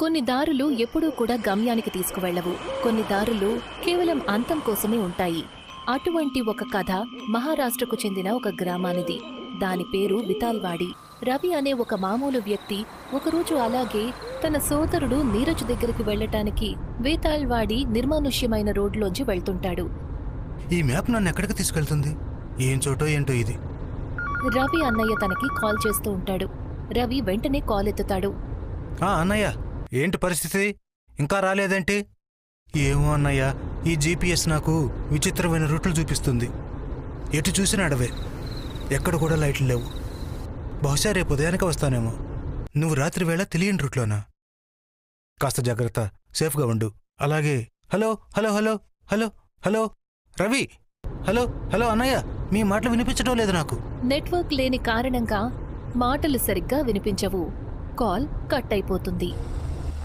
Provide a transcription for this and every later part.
కొన్ని దారులు ఎప్పుడూ కూడా గమ్యానికి తీసుకువెళ్లవు. కొన్ని దారులు కేవలం అంతం కోసమే ఉంటాయి. అటువంటి ఒక కథ మహారాష్ట్రకు చెందిన ఒక గ్రామానిది. దాని పేరు వితాల్వాడి. రవి అనే ఒక మామూలు వ్యక్తి ఒకరోజు అలాగే తన సోదరుడు నీరజ్ దగ్గరికి వెళ్లటానికి వేతాల్వాడి నిర్మానుష్యమైన రోడ్లోంచి వెళ్తుంటాడు. ఈ మ్యాప్ నన్ను ఎక్కడికి తీసుకెళ్తుంది? ఏం చోటో ఏంటో ఇది. రవి అన్నయ్య తనకి కాల్ చేస్తూ ఉంటాడు. రవి వెంటనే కాల్ ఎత్తుతాడు. అన్నయ్య, ఏంటి పరిస్థితి? ఇంకా రాలేదేంటి? ఏమో అన్నయ్య, ఈ జీపీఎస్ నాకు విచిత్రమైన రూట్లు చూపిస్తుంది. ఎటు చూసినా అడవే, ఎక్కడ కూడా లైట్లు లేవు. బహుశా రేపు ఉదయానికి వస్తానేమో. నువ్వు రాత్రి వేళ తెలియని రూట్లోనా? కాస్త జాగ్రత్త, సేఫ్గా ఉండు. అలాగే hello hello hello hello hello Ravi, hello hello అన్నయ్య, మీ మాటలు వినిపించడం లేదు నాకు. నెట్వర్క్ లేని కారణంగా మాటలు సరిగ్గా వినిపించవు. కాల్ కట్ అయిపోతుంది.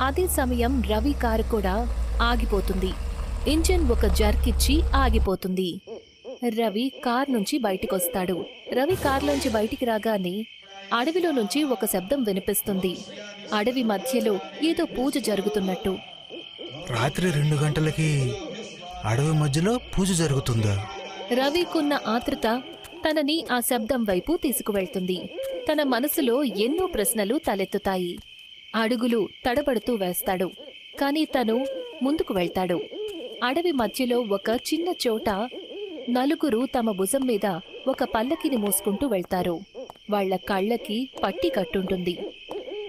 అదే సమయం రవి కారు కూడా ఆగిపోతుంది. ఇంజిన్ ఒక జర్కిచ్చి ఆగిపోతుంది. రవి కార్ నుంచి బయటికొస్తాడు. రవి కార్లోంచి బయటికి రాగానే అడవిలో నుంచి ఒక శబ్దం వినిపిస్తుంది. అడవి మధ్యలో ఏదో పూజ జరుగుతున్నట్టు. రాత్రి 2 గంటలకి అడవి మధ్యలో పూజ జరుగుతుందా? రవికున్న ఆతృత తనని ఆ శబ్దం వైపు తీసుకువెళ్తుంది. తన మనసులో ఎన్నో ప్రశ్నలు తలెత్తుతాయి. అడుగులు తడబడుతూ వేస్తాడు. కాని తను ముందుకు వెళ్తాడు. అడవి మధ్యలో ఒక చిన్న చోట నలుగురు తమ భుజం మీద ఒక పల్లకిని మోసుకుంటూ వెళ్తారు. వాళ్ల కళ్ళకి పట్టి కట్టుంటుంది.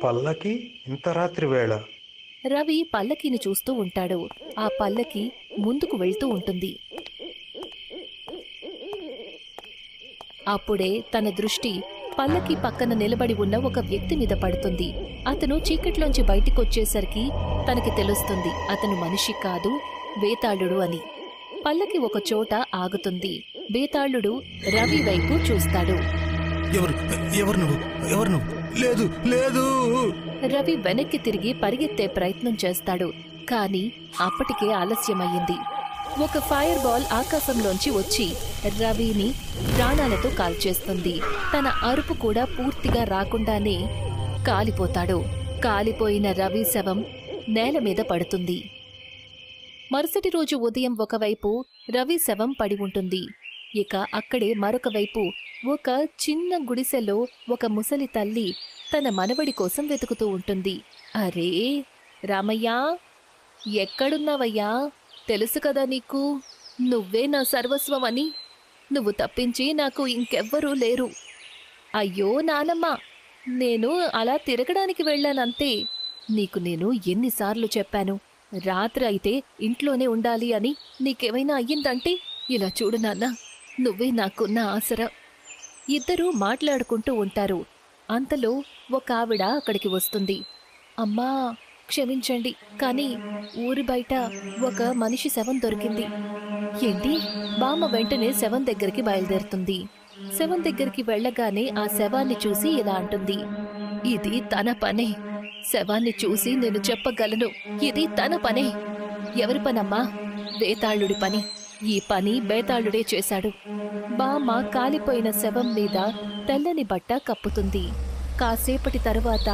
పల్లకి ఇంత రాత్రి వేళ? రవి పల్లకిని చూస్తూ ఉంటాడు. ఆ పల్లకి ముందుకు వెళ్తూ ఉంటుంది. అప్పుడే తన దృష్టి పల్లకి పక్కన నిలబడి ఉన్న ఒక వ్యక్తి మీద పడుతుంది. అతను చీకట్లోంచి బయటికొచ్చేసరికి తనకి తెలుస్తుంది అతను మనిషి కాదు, బేతాళుడు అని. పల్లకి ఒక చోట ఆగుతుంది. బేతాళుడు రవి వైపు చూస్తాడు. ఎవరు నువ్వు? లేదు లేదు. రవి వెనక్కి తిరిగి పరిగెత్తే ప్రయత్నం చేస్తాడు. కాని అప్పటికే ఆలస్యమయ్యింది. ఒక ఫైర్ బాల్ ఆకాశంలోంచి వచ్చి రవిని ప్రాణాలతో కాల్చేస్తుంది. తన అరుపు కూడా పూర్తిగా రాకుండానే కాలిపోతాడు. కాలిపోయిన రవి శవం నేల మీద పడుతుంది. మరుసటి రోజు ఉదయం ఒకవైపు రవి శవం పడి ఉంటుంది. ఇక అక్కడే మరొక వైపు ఒక చిన్న గుడిసెలో ఒక ముసలి తల్లి తన మనవడి కోసం వెతుకుతూ ఉంటుంది. అరే రామయ్యా, ఎక్కడున్నావయ్యా? తెలుసు కదా నీకు, నువ్వే నా సర్వస్వం అని. నువ్వు తప్పించి నాకు ఇంకెవ్వరూ లేరు. అయ్యో నానమ్మ, నేను అలా తిరగడానికి వెళ్ళానంతే. నీకు నేను ఎన్నిసార్లు చెప్పాను, రాత్రి అయితే ఇంట్లోనే ఉండాలి అని. నీకేమైనా అయ్యిందంటే ఇలా చూడు నాన్న, నువ్వే నాకున్న ఆసరా. ఇద్దరూ మాట్లాడుకుంటూ ఉంటారు. అంతలో ఒక ఆవిడ అక్కడికి వస్తుంది. అమ్మా, క్షమించండి, కానీ ఊరి బయట ఒక మనిషి శవం దొరికింది. ఏంటి? బామ్మ వెంటనే శవం దగ్గరికి బయలుదేరుతుంది. శవం దగ్గరికి వెళ్ళగానే ఆ శవాన్ని చూసి ఇలా అంటుంది, ఇది తన పనే. శవాన్ని చూసి నేను చెప్పగలను, ఇది తన పనే. ఎవరి పనమ్మా? బేతాళుడి పని. ఈ పని బేతాళుడే చేశాడు. బామ్మ కాలిపోయిన శవం మీద తెల్లని బట్ట కప్పుతుంది. కాసేపటి తరువాత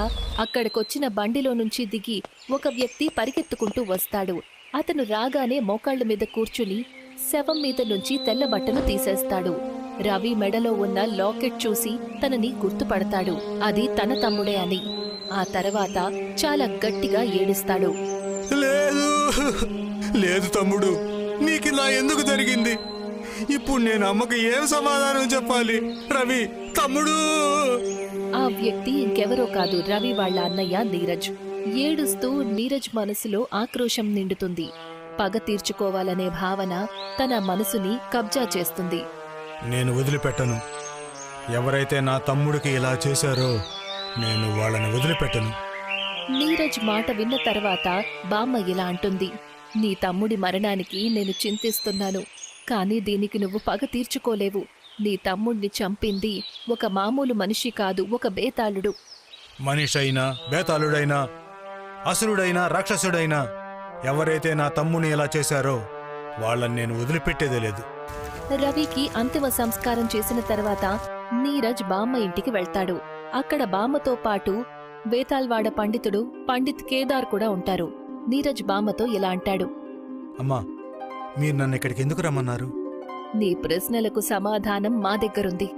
అక్కడికొచ్చిన బండిలో నుంచి దిగి ఒక వ్యక్తి పరిగెత్తుకుంటూ వస్తాడు. అతను రాగానే మోకాళ్ల మీద కూర్చుని శవం మీద నుంచి తెల్ల బట్టను తీసేస్తాడు. రవి మెడలో ఉన్న లాకెట్ చూసి తనని గుర్తుపడతాడు. అది తన తమ్ముడే అని. ఆ తర్వాత చాలా గట్టిగా ఏడుస్తాడు. లేదు లేదు తమ్ముడు, నీకిలా ఎందుకు జరిగింది? ఇప్పుడు నేను అమ్మకి ఏం సమాధానం చెప్పాలి? రవి తమ్ముడు. ఆ వ్యక్తి ఇంకెవరో కాదు, రవి వాళ్ళ అన్నయ్య నీరజ్. ఏడుస్తూ నీరజ్ మనసులో ఆక్రోశం నిండుతుంది. పగ తీర్చుకోవాలనే భావన తన మనసుని కబ్జా చేస్తుంది. నేను వదిలిపెట్టను. ఎవరైతే నా తమ్ముడికి ఇలా చేశారో నేను వాళ్ళని వదిలిపెట్టను. నీరజ్ మాట విన్న తర్వాత బామ్మ ఇలా అంటుంది, నీ తమ్ముడి మరణానికి నేను చింతిస్తున్నాను. కానీ దీనికి నువ్వు పగ తీర్చుకోలేవు. నీ తమ్ముడిని చంపింది ఒక మామూలు మనిషి కాదు, ఒక బేతాళుడు. మనిషైనా, బేతాళుడైనా, అసురుడైనా, రాక్షసుడైనా ఎవరైతే నా తమ్ముని ఇలా చేశారో వాళ్ళని నేను వదిలిపెట్టేదే లేదు. రవికి అంతిమ సంస్కారం చేసిన తర్వాత నీరజ్ బామ్మ ఇంటికి వెళ్తాడు. అక్కడ బామ్మతో పాటు బేతాల్వాడ పండితుడు పండిత్ కేదార్ కూడా ఉంటారు. నీరజ్ బామ్మతో ఇలా అంటాడు. అమ్మా, మీరు నన్ను ఇక్కడికి ఎందుకు రమ్మన్నారు? నీ ప్రశ్నలకు సమాధానం మా దగ్గరుంది.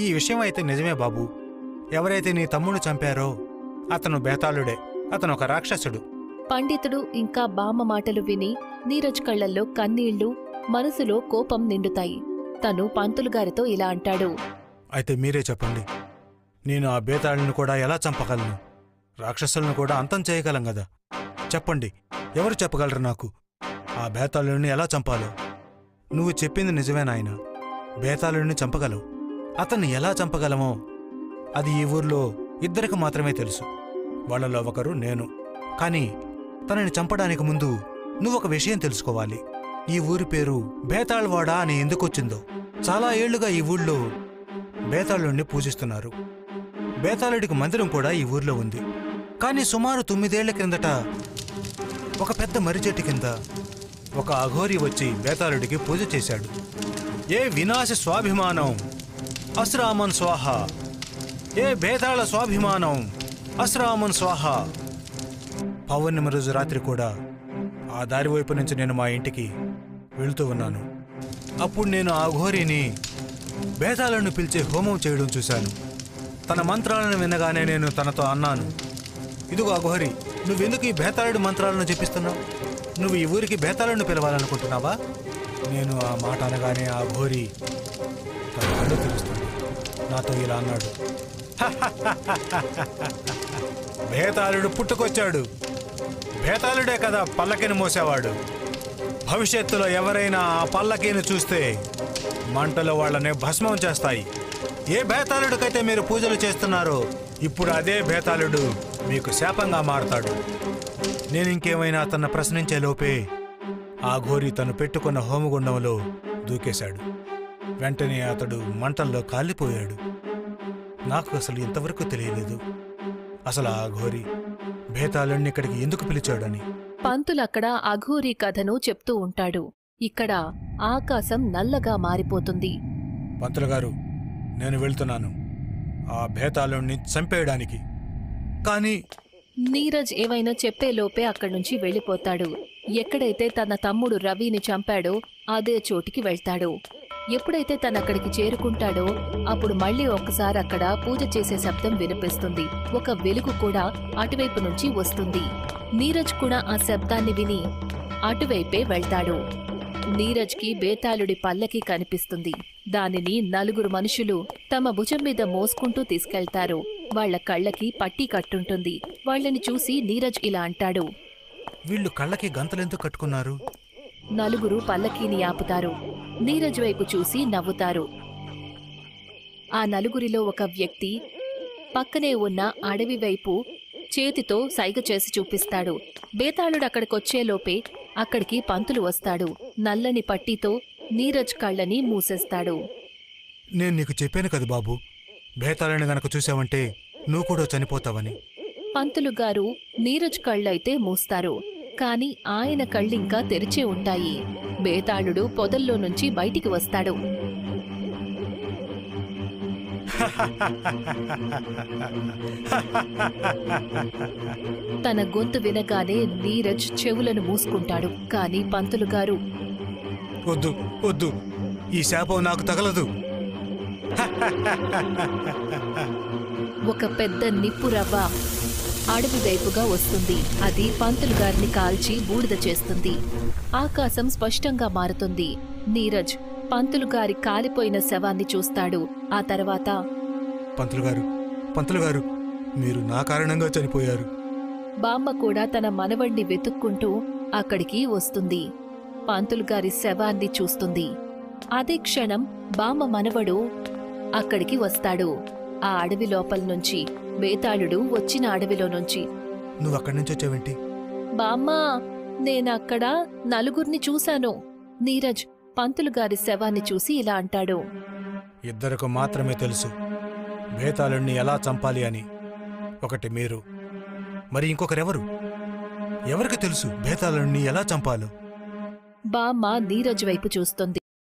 ఈ విషయం అయితే నిజమే బాబు. ఎవరైతే నీ తమ్ముడు చంపారో అతను బేతాళుడే. అతను ఒక రాక్షసుడు. పండితుడు ఇంకా బామ్మ మాటలు విని నీరజ్ కళ్లల్లో కన్నీళ్లు, మనసులో కోపం నిండుతాయి. తను పంతులుగారితో ఇలా అంటాడు. అయితే మీరే చెప్పండి, నేను ఆ బేతాళుని కూడా ఎలా చంపగలను? రాక్షసులను కూడా అంతం చేయగలం గదా. చెప్పండి, ఎవరు చెప్పగలరు నాకు ఆ బేతాళుని ఎలా చంపాలో? నువ్వు చెప్పింది నిజమే నాయనా. బేతాళుని చంపగలవు. అతన్ని ఎలా చంపగలమో అది ఈ ఊర్లో ఇద్దరికి మాత్రమే తెలుసు. వాళ్ళలో ఒకరు నేను. కానీ తనని చంపడానికి ముందు నువ్వొక విషయం తెలుసుకోవాలి. ఈ ఊరి పేరు బేతాళవాడ అని ఎందుకొచ్చిందో. చాలా ఏళ్లుగా ఈ ఊళ్ళో బేతాళుణ్ణి పూజిస్తున్నారు. బేతాళుడికి మందిరం కూడా ఈ ఊర్లో ఉంది. కానీ సుమారు 9 ఏళ్ల క్రిందట ఒక పెద్ద మర్రిచెట్టు కింద ఒక అఘోరి వచ్చి బేతాళుడికి పూజ చేశాడు. ఏ వినాశ స్వాభిమానం అశ్రామన్ స్వాహ, ఏ బేతాళ స్వాభిమానం అశ్రామన్ స్వాహ. పౌర్ణమి రోజు రాత్రి కూడా ఆ దారి వైపు నుంచి నేను మా ఇంటికి వెళుతూ ఉన్నాను. అప్పుడు నేను ఆ అఘోరిని బేతాళుని పిలిచే హోమం చేయడం చూశాను. తన మంత్రాలను వినగానే నేను తనతో అన్నాను, ఇదిగో అఘోరి, నువ్వెందుకు ఈ బేతాళుడి మంత్రాలను జపిస్తున్నావు? నువ్వు ఈ ఊరికి బేతాళుని పిలవాలనుకుంటున్నావా? నేను ఆ మాట అనగానే ఆ అఘోరి తన కళ్ళు తెరుస్తుంది. నాతో ఇలా అన్నాడు, బేతాళుడు పుట్టుకొచ్చాడు. బేతాళుడే కదా పల్లకిని మోసేవాడు. భవిష్యత్తులో ఎవరైనా ఆ పల్లకీని చూస్తే మంటలు వాళ్ళని భస్మం చేస్తాయి. ఏ బేతాళుడికైతే మీరు పూజలు చేస్తున్నారో ఇప్పుడు అదే బేతాళుడు మీకు శాపంగా మారతాడు. నేను ఇంకేమైనా తన ప్రశ్నించే లోపే ఆ ఘోరి తను పెట్టుకున్న హోమగుండంలో దూకేశాడు. వెంటనే అతడు మంటల్లో కాలిపోయాడు. నాకు అసలు ఇంతవరకు తెలియలేదు అసలు ఆ ఘోరి బేతాళుణ్ణి ఇక్కడికి ఎందుకు పిలిచాడని. పంతులక్కడ అఘోరీ కథను చెప్తూ ఉంటాడు. ఇక్కడ ఆకాశం నల్లగా మారిపోతుంది. పంతులుగారు, నేను వెళ్తున్నాను ఆ బేతాళుణ్ణి చంపేయడానికి. కానీ నీరజ్ ఏవైనా చెప్పేలోపే అక్కడ్నుంచి వెళ్ళిపోతాడు. ఎక్కడైతే తన తమ్ముడు రవిని చంపాడో అదే చోటికి వెళ్తాడు. ఎప్పుడైతే తనక్కడికి చేరుకుంటాడో అప్పుడు మళ్ళీ ఒక్కసారి అక్కడ పూజ చేసే శబ్దం వినిపిస్తుంది. ఒక వెలుగు కూడా అటువైపు నుంచి వస్తుంది. నీరజ్ కూడా ఆ శబ్దాన్ని విని అటువైపే వెళ్తాడు. నీరజ్కి బేతాళుడి పల్లకి కనిపిస్తుంది. దానిని 4 మనుషులు తమ భుజం మీద మోసుకుంటూ తీసుకెళ్తారు. వాళ్ల కళ్ళకి పట్టీ కట్టుంటుంది. వాళ్ళని చూసి నీరజ్ ఇలా అంటాడు, వీళ్ళు కళ్ళకి గంతలెందుకు కట్టుకున్నారు? 4 పల్లకీని ఆపుతారు. నీరజ్ వైపు చూసి నవ్వుతారు. ఆ 4 ఒక వ్యక్తి పక్కనే ఉన్న అడవి వైపు చేతితో సైగ చేసి చూపిస్తాడు. బేతాళుడు అక్కడికొచ్చేలోపే అక్కడికి పంతులు వస్తాడు. నల్లని పట్టీతో నీరజ్ కళ్ళని మూసేస్తాడు. నేను నీకు చెప్పాను కదా బాబు, బేతాళుని గనక చూసావంటే నువ్వు కూడా చనిపోతావని. పంతులు గారు నీరజ్ కళ్ళైతే మూస్తారు. కాని ఆయన కళ్ళింకా తెరిచే ఉంటాయి. బేతాళుడు పొదల్లో నుంచి బయటికి వస్తాడు. తన గొంతు వినగానే నీరజ్ చెవులను మూసుకుంటాడు. కాని పంతులు గారు, వద్దు వద్దు, ఈ శాపం నాకు తగలదు. ఒక పెద్ద నిప్పు రవ్వ అడవి వైపుగా వస్తుంది. అది పంతులు గారిని కాల్చి బూడిద చేస్తుంది. ఆకాశం స్పష్టంగా మారుతుంది. నీరజ్ పంతులు గారి కాలిపోయిన శవాన్ని చూస్తాడు. ఆ తర్వాత, పంతులు గారు, మీరు నా కారణంగా చనిపోయారు. బామ్మ కూడా తన మనవణ్ణి వెతుక్కుంటూ అక్కడికి వస్తుంది. పంతులు గారి శవాన్ని చూస్తుంది. అదే క్షణం బామ్మ మనవడు అక్కడికి వస్తాడు. ఆ అడవి లోపల నుంచి, బేతాళుడు వచ్చిన అడవిలో నుంచి. నువ్వక్కడి నుంచి వచ్చావేంటి? బామ్మా, నేనక్కడ 4 చూశాను. నీరజ్ పంతులు గారి శవాన్ని చూసి ఇలా అంటాడు. ఇద్దరికి మాత్రమే తెలుసు బేతాళుణ్ణి ఎలా చంపాలి అని. ఒకటి మీరు, మరి ఇంకొకరెవరు? ఎవరికి తెలుసు బేతాళుణ్ణి ఎలా చంపాలో? బామ్మ నీరజ్ వైపు చూస్తుంది.